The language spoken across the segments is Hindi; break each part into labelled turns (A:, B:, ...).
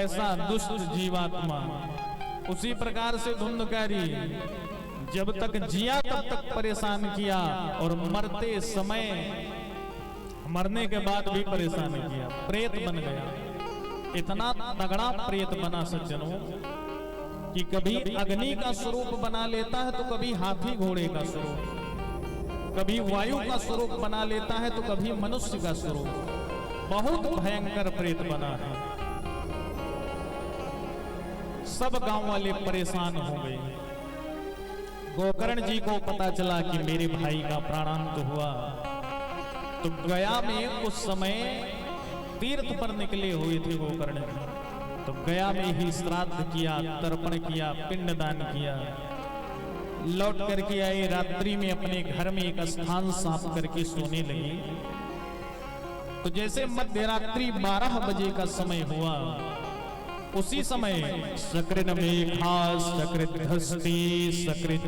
A: वैसा दुष्ट जीवात्मा उसी प्रकार से धुंधकारी जब तक जिया तब तक परेशान किया और मरते समय मरने के बाद भी परेशान किया, प्रेत बन गया। इतना तगड़ा प्रेत बना सज्जनों कि कभी अग्नि का स्वरूप बना लेता है तो कभी हाथी घोड़े का स्वरूप, कभी वायु का स्वरूप बना लेता है तो कभी मनुष्य का स्वरूप। बहुत भयंकर प्रेत बना है। सब गांव वाले परेशान हो गए। गोकर्ण जी को पता चला कि मेरे भाई का प्राणांत हुआ, तो गया में उस समय तीर्थ पर निकले हुए थे गोकर्ण जी। तो गया में ही श्राद्ध किया, तर्पण किया, पिंडदान किया। लौट करके आए, रात्रि में अपने घर में एक स्थान साफ करके सोने लगे। तो जैसे मध्य रात्रि 12 बजे का समय हुआ, उसी समय सकृत मेघा सकृत हस्ती सकृत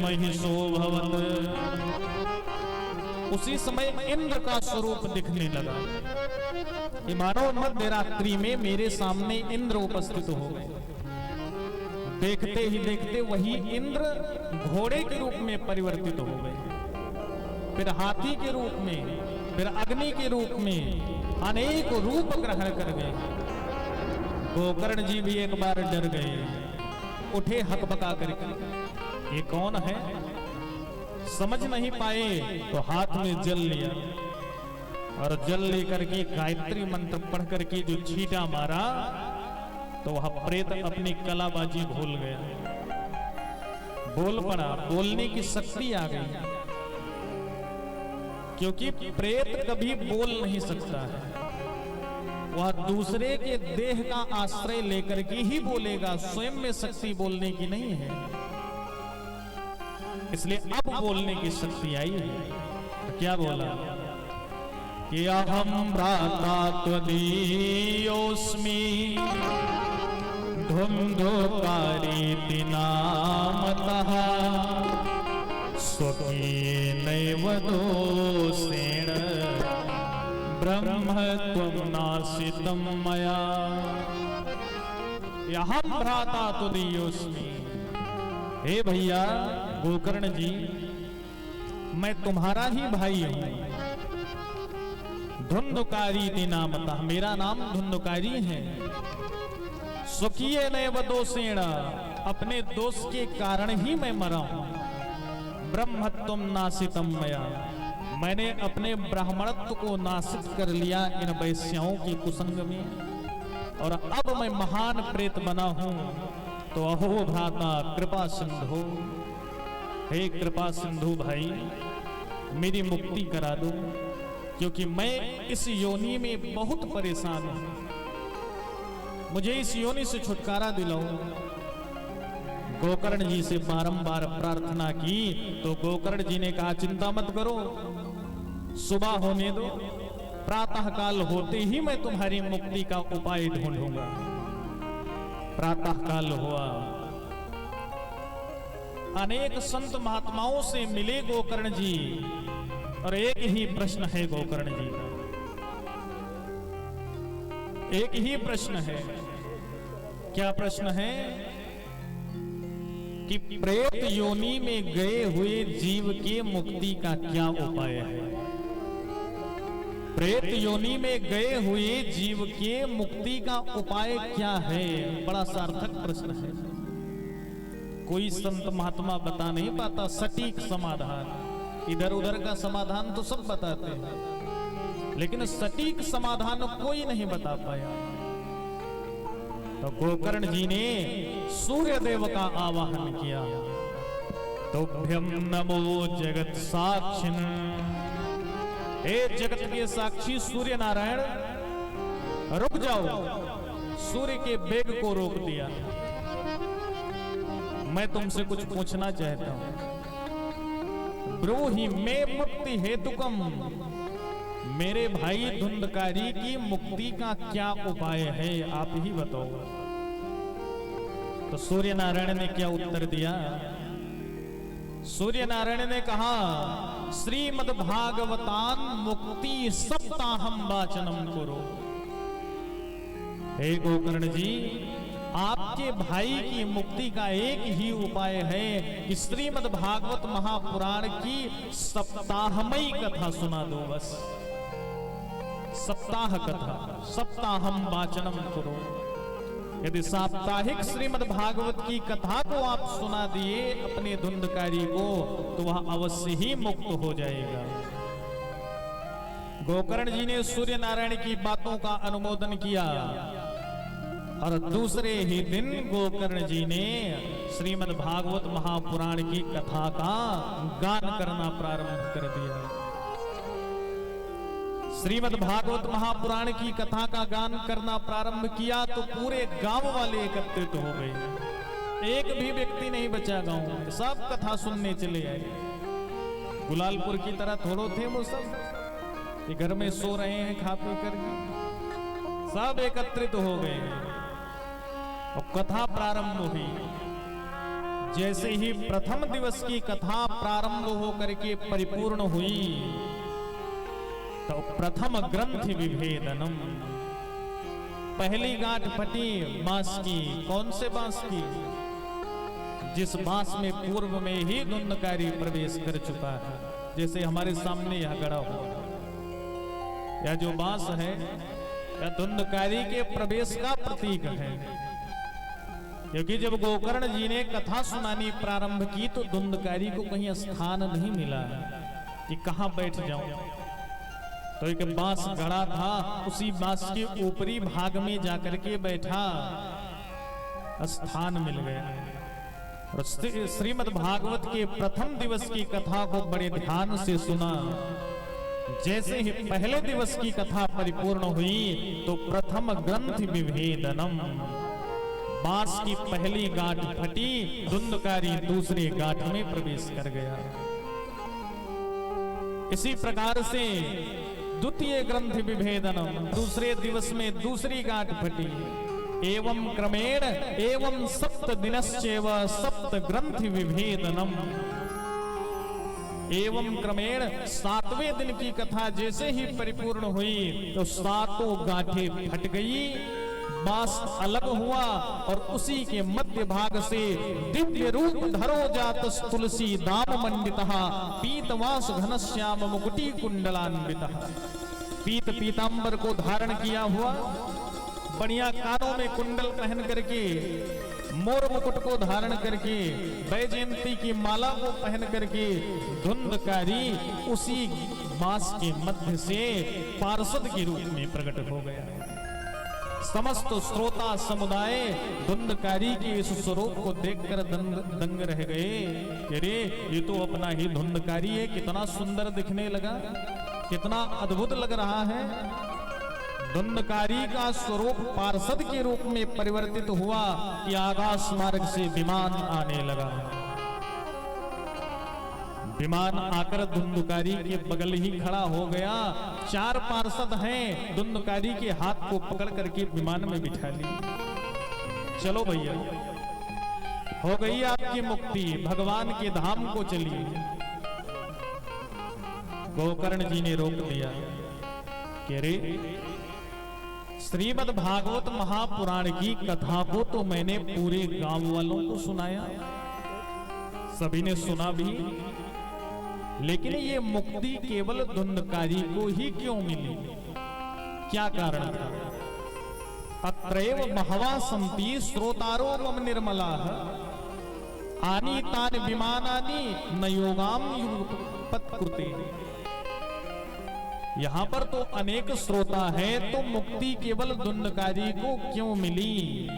A: महिषो भवत, उसी समय इंद्र का स्वरूप दिखने लगा कि मानो मध्य रात्रि में मेरे सामने इंद्र उपस्थित हो गए। देखते ही देखते वही इंद्र घोड़े के रूप में परिवर्तित हो गए, फिर हाथी के रूप में, फिर अग्नि के रूप में अनेक रूप ग्रहण कर गए। गोकर्ण जी भी एक बार डर गए, उठे हकबका करके, ये कौन है समझ नहीं पाए। तो हाथ में जल लिया और जल लेकर के गायत्री मंत्र पढ़ करके जो छींटा मारा तो वह प्रेत अपनी कलाबाजी भूल गया, बोल पड़ा, बोलने की शक्ति आ गई। क्योंकि प्रेत कभी बोल नहीं सकता है, वह दूसरे के देह का आश्रय लेकर के ही बोलेगा, स्वयं में शक्ति बोलने की नहीं है। इसलिए अब बोलने की शक्ति आई है। तो क्या बोला कि अहम भ्राता त्वदीयोऽस्मि धुंधुकारीति नामतः स्वकीयैव दोषेण ब्रह्म त्वं नाशितं मया। अहम भ्राता त्वदीयोऽस्मि, हे भैया गोकर्ण जी, मैं तुम्हारा ही भाई हूं। धुंधुकारी नामतः, मेरा नाम धुंधुकारी है। स्वकीय नैव दोषेण, अपने दोष के कारण ही मैं मरा हूं। ब्रह्मत्वं नाशितं मया, मैंने अपने ब्राह्मणत्व को नाशित कर लिया इन वैश्याओं की कुसंग में, और अब मैं महान प्रेत बना हूं। तो अहो भ्राता कृपा सिंधु, हे कृपा सिंधु भाई, मेरी मुक्ति करा दो, क्योंकि मैं इस योनि में बहुत परेशान हूं, मुझे इस योनि से छुटकारा दिलाओ। गोकर्ण जी से बारंबार प्रार्थना की तो गोकर्ण जी ने कहा चिंता मत करो, सुबह होने दो, प्रातः काल होते ही मैं तुम्हारी मुक्ति का उपाय ढूंढूंगा। प्रातः काल हुआ, अनेक संत महात्माओं से मिले गोकर्ण जी, और एक ही प्रश्न है गोकर्ण जी का, एक ही प्रश्न है। क्या प्रश्न है कि प्रेत योनि में गए हुए जीव के मुक्ति का क्या उपाय है। प्रेत योनि में गए हुए जीव के मुक्ति का उपाय क्या है, बड़ा सार्थक प्रश्न है। कोई संत महात्मा बता नहीं पाता सटीक समाधान। इधर उधर का समाधान तो सब बताते हैं, लेकिन सटीक समाधान कोई नहीं बता पाया। तो गोकर्ण जी ने सूर्य देव का आवाहन किया। तुभ्यं नमो जगत साक्षिण, हे जगत के साक्षी सूर्य नारायण, रुक जाओ। सूर्य के वेग को रोक दिया। मैं तुमसे कुछ पूछना चाहता हूं। ब्रूहि मे मुक्ति हेतुकम, मेरे भाई धुंधकारी की मुक्ति का क्या उपाय है, आप ही बताओ। तो सूर्य नारायण ने क्या उत्तर दिया। सूर्य नारायण ने कहा श्रीमद् भागवतान मुक्ति सप्ताहम वाचनम करो। हे गोकर्ण जी, आपके भाई की मुक्ति का एक ही उपाय है कि श्रीमद् भागवत महापुराण की सप्ताहमयी कथा सुना दो। बस सप्ताह कथा, सप्ताहम वाचनम करो। यदि साप्ताहिक श्रीमद् भागवत की कथा को आप सुना दिए अपने धुंधकारी को, तो वह अवश्य ही मुक्त हो जाएगा। गोकर्ण जी ने सूर्य नारायण की बातों का अनुमोदन किया और दूसरे ही दिन गोकर्ण जी ने श्रीमद् भागवत महापुराण की कथा का गान करना प्रारंभ कर दिया। श्रीमद् भागवत महापुराण की कथा का गान करना प्रारंभ किया तो पूरे गांव वाले एकत्रित हो गए। एक भी व्यक्ति नहीं बचा गांव में, सब कथा सुनने चले आए। गुलालपुर की तरह थोड़ो थे वो सब, ये घर में सो रहे हैं खा पी कर, सब एकत्रित हो गए और कथा प्रारंभ हुई। जैसे ही प्रथम दिवस की कथा प्रारंभ होकर के परिपूर्ण हुई तो प्रथम ग्रंथ विभेदनम, पहली गांठ फटी बांस की। कौन से बांस की? जिस बांस में पूर्व में ही धुंधकारी प्रवेश कर चुका है। जैसे हमारे सामने यह गड़ा हुआ यह जो बांस है, यह धुंधकारी के प्रवेश का प्रतीक है। क्योंकि जब गोकर्ण जी ने कथा सुनानी प्रारंभ की तो धुंधकारी को कहीं स्थान नहीं मिला कि कहां बैठ जाऊं। तो एक बांस गड़ा था, उसी बांस के ऊपरी भाग में जाकर के बैठा, स्थान मिल गया। और श्रीमद् भागवत के प्रथम दिवस की कथा को बड़े ध्यान से सुना। जैसे ही पहले दिवस की कथा परिपूर्ण हुई तो प्रथम ग्रंथ विभेदनम, बांस की पहली गांठ फटी, धुंधकारी दूसरे गांठ में प्रवेश कर गया। इसी प्रकार से द्वितीय ग्रंथ विभेदनम, दूसरे दिवस में दूसरी गांठ फटी। एवं क्रमेण एवं सप्त दिनश्चैव सप्त ग्रंथ विभेदनम, एवं क्रमेण सातवें दिन की कथा जैसे ही परिपूर्ण हुई तो सातों गांठें फट गई, बांस अलग हुआ और उसी के मध्य भाग से दिव्य रूप धरो जात तुलसी दाम मंडितः पीतवास घनश्याम मुकुटी कुंडलान्वितः, पीत पीतांबर को धारण किया हुआ, बढ़िया कानों में कुंडल पहन करके, मोर मुकुट को धारण करके, वैजयंती की माला को पहन करके धुंधकारी उसी बांस के मध्य से पार्षद के रूप में प्रकट हो गया। समस्त श्रोता समुदाय धुंधकारी के इस स्वरूप को देखकर दंग रह गए। अरे ये तो अपना ही धुंधकारी है, कितना सुंदर दिखने लगा, कितना अद्भुत लग रहा है। धुंधकारी का स्वरूप पार्षद के रूप में परिवर्तित हुआ कि आकाश मार्ग से विमान आने लगा। विमान आकर धुंधकारी के बगल ही खड़ा हो गया। 4 पार्षद हैं, धुंधकारी के हाथ को पकड़ करके विमान में बिठा ली। चलो भैया, हो गई आपकी मुक्ति, भगवान के धाम को चलिए। गोकर्ण जी ने रोक दिया कि अरे श्रीमद् भागवत महापुराण की कथा को तो मैंने पूरे गांव वालों को सुनाया, सभी ने सुना भी, लेकिन ये मुक्ति केवल धुंधकारी को ही क्यों मिली? क्या कारण था? अत्रैव बहवा संति श्रोतारो मम निर्मलाः आनी तान विमानानि न योगाम युगपत्कृते। यहां पर तो अनेक श्रोता है, तो मुक्ति केवल धुंधकारी को क्यों मिली?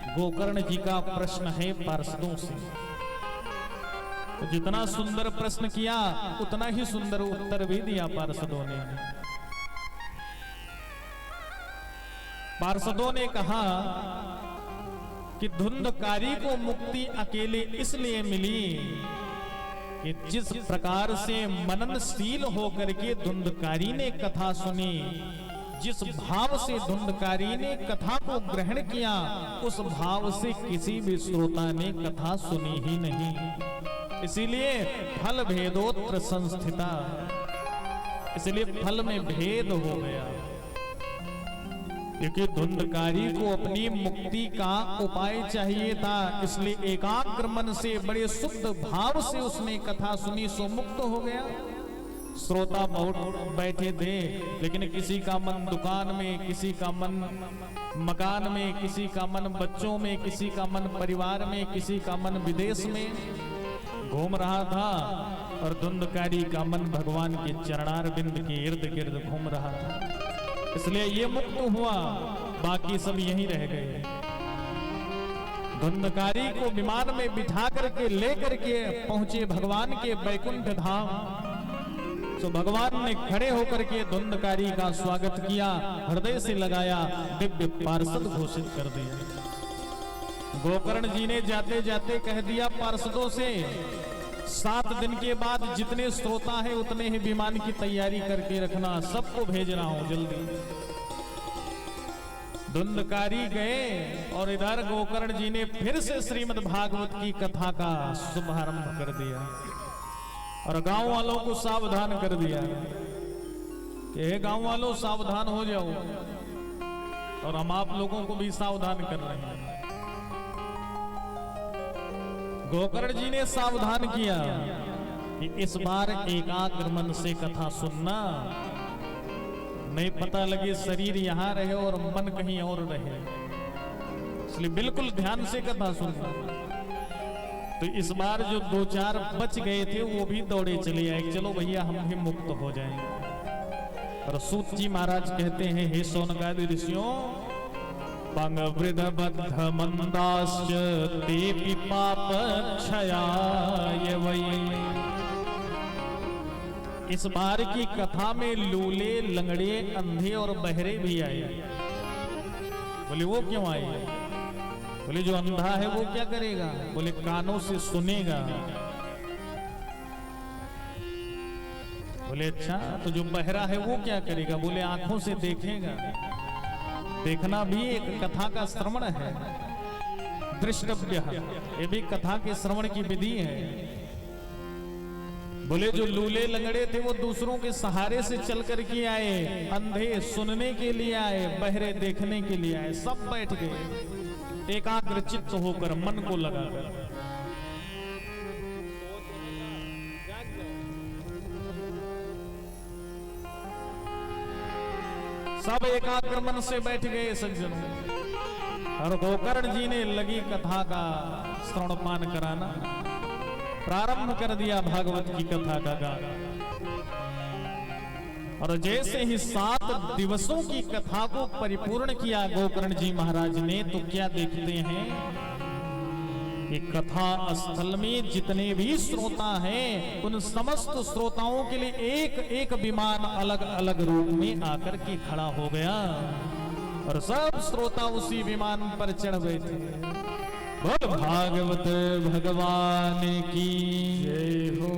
A: गोकर्ण जी का प्रश्न है पार्षदों से। तो जितना सुंदर प्रश्न किया उतना ही सुंदर उत्तर भी दिया पार्षदों ने। पार्षदों ने कहा कि धुंधकारी को मुक्ति अकेले इसलिए मिली कि जिस प्रकार से मननशील होकर के धुंधकारी ने कथा सुनी, जिस भाव से धुंधकारी ने कथा को ग्रहण किया, उस भाव से किसी भी श्रोता ने कथा सुनी ही नहीं। इसीलिए फल भेदोत्र संस्थिता, इसलिए फल में भेद हो गया। क्योंकि धुंधकारी को अपनी मुक्ति का उपाय चाहिए था, इसलिए एकाग्र मन से बड़े शुद्ध भाव से उसने कथा सुनी, सो मुक्त हो गया। श्रोता बहुत बैठे थे, लेकिन किसी का मन दुकान में, किसी का मन मकान में, किसी का मन बच्चों में, किसी का मन परिवार में, किसी का मन विदेश में घूम रहा था, और धुंधकारी का मन भगवान के चरणारविंद के इर्द गिर्द घूम रहा था। इसलिए ये मुक्त हुआ, बाकी सब यहीं रह गए। धुंधकारी को विमान में बिठा करके लेकर के पहुंचे भगवान के बैकुंठ धाम। तो भगवान ने खड़े होकर के धुंधकारी का स्वागत किया, हृदय से लगाया, दिव्य पार्षद घोषित कर दिया। गोकर्ण जी ने जाते जाते कह दिया पार्षदों से, 7 दिन के बाद जितने श्रोता है उतने ही विमान की तैयारी करके रखना, सबको भेज रहा हूं जल्दी। धुंधकारी गए और इधर गोकर्ण जी ने फिर से श्रीमद् भागवत की कथा का शुभारंभ कर दिया और गांव वालों को सावधान कर दिया कि हे गांव वालों सावधान हो जाओ, और हम आप लोगों को भी सावधान कर रहे हैं। गोकर्ण जी ने सावधान किया कि इस बार एकाग्र मन से कथा सुनना, नहीं पता लगे शरीर यहां रहे और मन कहीं और रहे, इसलिए बिल्कुल ध्यान से कथा सुनना। तो इस बार जो 2-4 बच गए थे वो भी दौड़े चले आए, चलो भैया हम भी मुक्त हो जाएंगे। और सूत जी महाराज कहते हैं, हे शौनकादि ऋषियों, पंग वृद्ध बद्ध मंदाश्च तेपि पाप क्षयाय वै। इस बार की कथा में लूले, लंगड़े, अंधे और बहरे भी आए। बोले वो क्यों आए? बोले जो अंधा है वो क्या करेगा? बोले कानों से सुनेगा। बोले अच्छा, तो जो बहरा है वो क्या करेगा? बोले आंखों से देखेगा। देखना भी एक कथा का श्रवण है, दृष्टव्य, ये भी कथा के श्रवण की विधि है। बोले जो लूले लंगड़े थे वो दूसरों के सहारे से चल करके आए, अंधे सुनने के लिए आए, बहरे देखने के लिए आए, सब बैठ गए एकाग्र चित्त होकर, मन को लगाकर। सब एकाग्र मन से बैठ गए सज्जन, और गोकर्ण जी ने लगी कथा का श्रवण पान कराना, प्रारंभ कर दिया भागवत की कथा का गाना। और जैसे ही 7 दिवसों की कथा को परिपूर्ण किया गोकर्ण जी महाराज ने, तो क्या देखते हैं कि कथा स्थल में जितने भी श्रोता हैं, उन समस्त श्रोताओं के लिए एक एक विमान अलग अलग रूप में आकर के खड़ा हो गया, और सब श्रोता उसी विमान पर चढ़ बैठे। बोल भागवत भगवान की जय हो।